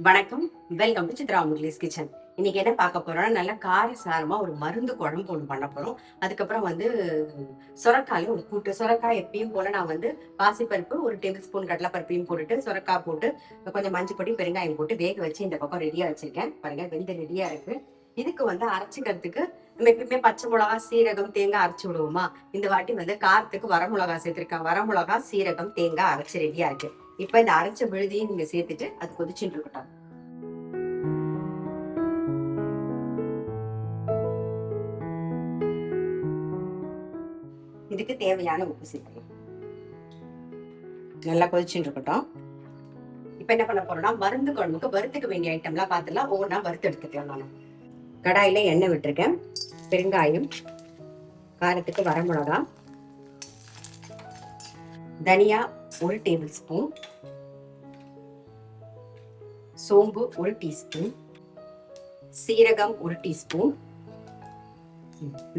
வணக்கம். Welcome to Chitra Murali's kitchen. இன்னைக்கு என்ன பார்க்க போறோம்னா, நல்ல காரசாரமா ஒரு மருந்து குழம்பு ஒன்று பண்ண போறோம். அதுக்கப்புறம் சொரக்காயில ஒரு கூட்டு. சொரக்காய் எப்பயும் போல நான் பாசிப்பருப்பு, ஒரு டேபிள் ஸ்பூன் கடலைப்பருப்பையும் போட்டுட்டு, சொரக்காய் போட்டு, கொஞ்சம் மஞ்சள் பொடி, பெருங்காயம் போட்டு வேக வச்சு இந்த பக்கம் ரெடியா வச்சிருக்கேன். பாருங்க, வெந்து ரெடியா இருக்கு. இதுக்கு அரைச்சிக்கிறதுக்கு நம்ம எப்பயுமே பச்சை மிளகா, சீரகம், தேங்காய் அரைச்சு விடுவோமா? இந்த வாட்டி காரத்துக்கு வரமிளகா சேர்த்திருக்கேன். வரமிளகா, சீரகம், தேங்காய் அரைச்சு ரெடியா இருக்கு. இப்ப இந்த அரைச்ச விழுதியும் நீங்க சேர்த்துட்டு அது கொதிச்சுட்டு இருக்கட்டும். இதுக்கு தேவையான உப்பு சேர்த்துக்கலாம். நல்லா கொதிச்சுட்டு இருக்கட்டும். இப்ப என்ன பண்ண போறோம்னா, மருந்து குழம்புக்கு வறுத்துக்க வேண்டிய ஐட்டம்லாம் பார்த்துலாம் ஒவ்வொன்றா வறுத்து எடுத்துக்கலாம். நான் கடாயில எண்ணெய் விட்டுருக்கேன். பெருங்காயம், காரத்துக்கு வரமிளகா, தனியா 1 டேபிள் ஸ்பூன், சோம்பு 1 டீஸ்பூன், சீரகம் 1 டீஸ்பூன்,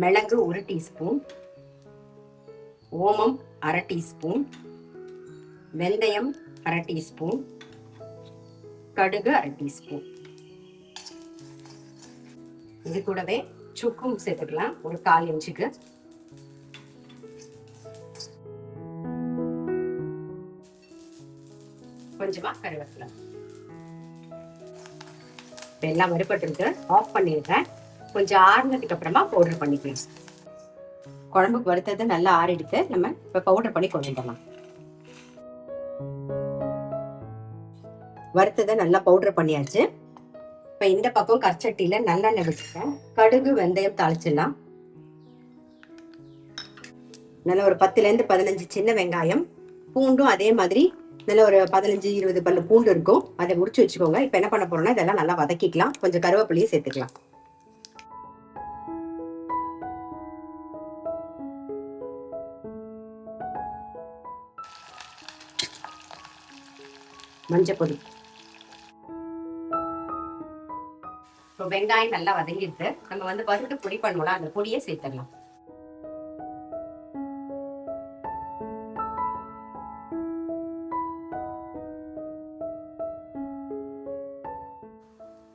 மிளகு 1 டீஸ்பூன், ஓமம் 1/2 டீஸ்பூன், வெந்தயம் 1/2 டீஸ்பூன், கடுகு 1/2 டீஸ்பூன். இது கூடவே சுக்கும் சேர்த்துக்கலாம், ஒரு 1/4 இன்ச்சுக்கு. கொஞ்சமா கருவேப்பிலை. எல்லாம் வறுபட்டு ஆஃப் பண்ணிடுறேன். கொஞ்சம் ஆறுனதுக்கு அப்புறமா பவுடர் பண்ணிக்கலாம். குழம்புக்கு வறுத்தது நல்லா ஆறிடுத்து. நம்ம இப்ப பவுடர் பண்ணி கொண்டு வந்துடலாம். வறுத்ததை நல்லா பவுடர் பண்ணியாச்சு. இப்ப இந்த பக்கம் கற்சட்டியில நல்லெண்ணெய் விட்டுருக்கேன். கடுகு, வெந்தயம் தாளிச்சிடலாம். நல்ல ஒரு 10ல இருந்து 15 சின்ன வெங்காயம், பூண்டும் அதே மாதிரி நல்ல ஒரு 15-20 பல்லு பூண்டு இருக்கும். அதை உரிச்சு வச்சுக்கோங்க. இப்ப என்ன பண்ண போறோம்னா, இதெல்லாம் நல்லா வதக்கிக்கலாம். கொஞ்சம் கருவேப்பிலையும் சேர்த்துக்கலாம். மஞ்சள் பொடி. இப்போ வெங்காயம் நல்லா வதங்கிட்டு நம்ம வறுத்து பொடி பண்ணுவோம்ல, அந்த பொடியை சேர்த்துடலாம்.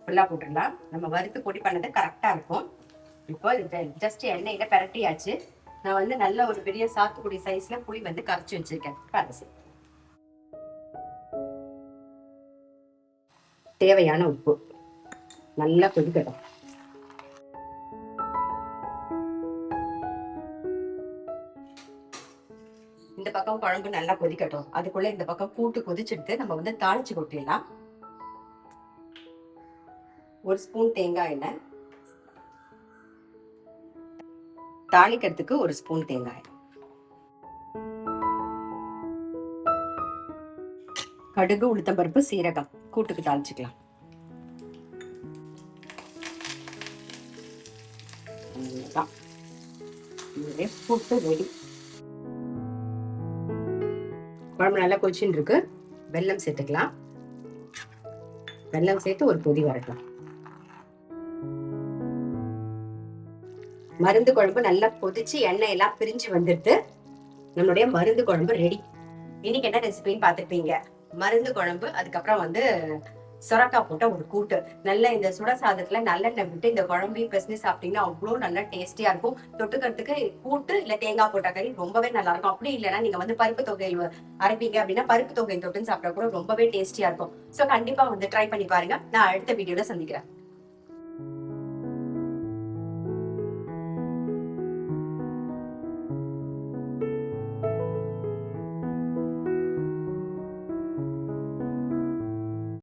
ஃபுல்லா போட்டுடலாம். நம்ம வறுத்து பொடி பண்ணது கரெக்டா இருக்கும். இப்போ ஜஸ்ட் எண்ணெயில பிரட்டியாச்சு. நான் நல்ல ஒரு பெரிய சாத்துக்குடி சைஸ்ல புளி கரைச்சி வச்சிருக்கேன். பாருங்க, தேவையான உப்பு. நல்லா கொதிக்கட்டும். இந்த பக்கம் குழம்பு நல்லா கொதிக்கட்டும். அதுக்குள்ள இந்த பக்கம் கூட்டு கொதிச்சுட்டு நம்ம தாளிச்சு கொட்டிடலாம். 1 ஸ்பூன் தேங்காய் எண்ணெய், தாளிக்கிறதுக்கு 1 ஸ்பூன் தேங்காய், கடுகு, உளுத்தம்பருப்பு, சீரகம் கூட்டுக்கு தாளிச்சுக்கலாம். கூட்டு ரெடி. குழம்பு நல்லா கொதிச்சுட்டு இருக்கு. வெல்லம் சேர்த்துக்கலாம். வெல்லம் சேர்த்து ஒரு கொதி வரட்டும். மருந்து குழம்பு நல்லா கொதிச்சு எண்ணெய் எல்லாம் பிரிஞ்சு வந்துட்டு நம்மளுடைய மருந்து குழம்பு ரெடி. இன்னைக்கு என்ன ரெசிபின்னு பாத்துப்பீங்க. மருந்து குழம்பு, அதுக்கப்புறம் சொரக்காய் போட்ட ஒரு கூட்டு. நல்ல இந்த சுட சாதத்துல நல்லெண்ணெய் விட்டு இந்த குழம்பையும் பிசைஞ்சு சாப்பிட்டீங்கன்னா அவ்வளோ நல்லா டேஸ்டியா இருக்கும். தொட்டுக்கிறதுக்கு கூட்டு இல்ல தேங்காய் போட்ட கறி ரொம்பவே நல்லா இருக்கும். அப்படி இல்லைன்னா நீங்க பருப்பு தொகையில் அரைப்பீங்க அப்படின்னா பருப்பு தொகையில் தொட்டுன்னு சாப்பிட்டா கூட ரொம்பவே டேஸ்டியா இருக்கும். ஸோ கண்டிப்பா ட்ரை பண்ணி பாருங்க. நான் அடுத்த வீடியோல சந்திக்கிறேன்.